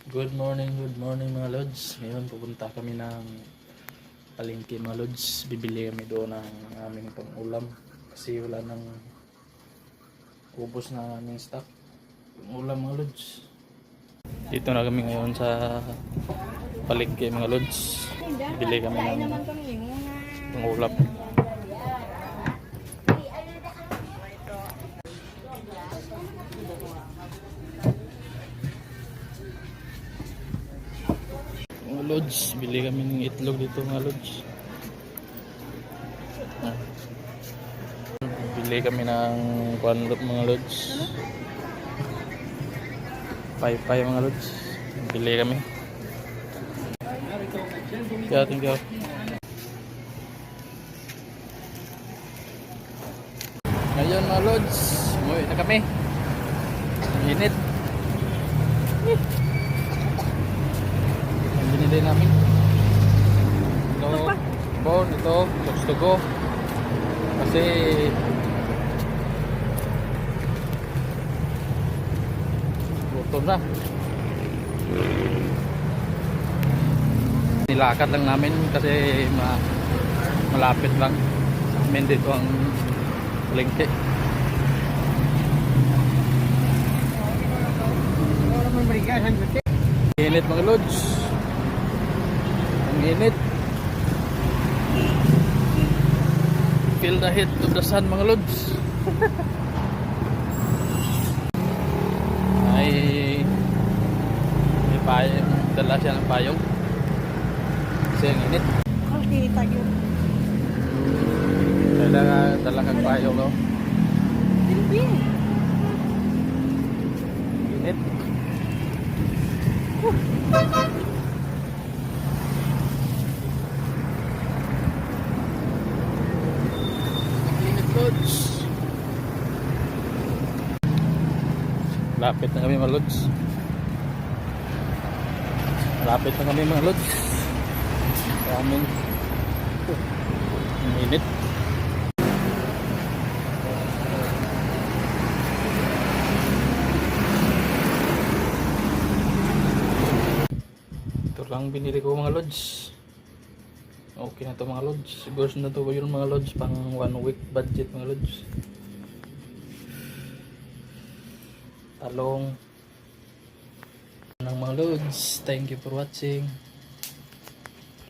Good morning mga lods. Ngayon pupunta kami ng palengke mga lods. Bibili kami doon ng aming pang-ulam kasi wala nang, ubos na aming stock pang-ulam mga lods. Dito na kami ngayon sa palengke mga lods. Bibili kami ng pang-ulam. Mga lods, bili kami ng itlog dito mga lods. Bili kami ng kwanlot mga lods. Pay mga lods. Bili kami. Kaya tinggal. Ngayon mga lods, umuwi na kami. Init. Binili namin ito gusto ko kasi gutom na. Nilakad lang namin kasi malapit lang sa amin dito ang palengke. Init mga lods, ang init. Feel the heat of the sun mga lods. May payong, dala siya ng payong kasi ang init. Dala kang payong no? Init. Lapit na kami mga lods. Lapit na kami mga lods. Kaming init. Ito lang binili ko mga lods. Okay na to mga lods. Siguro na to yun mga lods. Pang 1 week budget mga lods. Talong ng mga lods. Thank you for watching.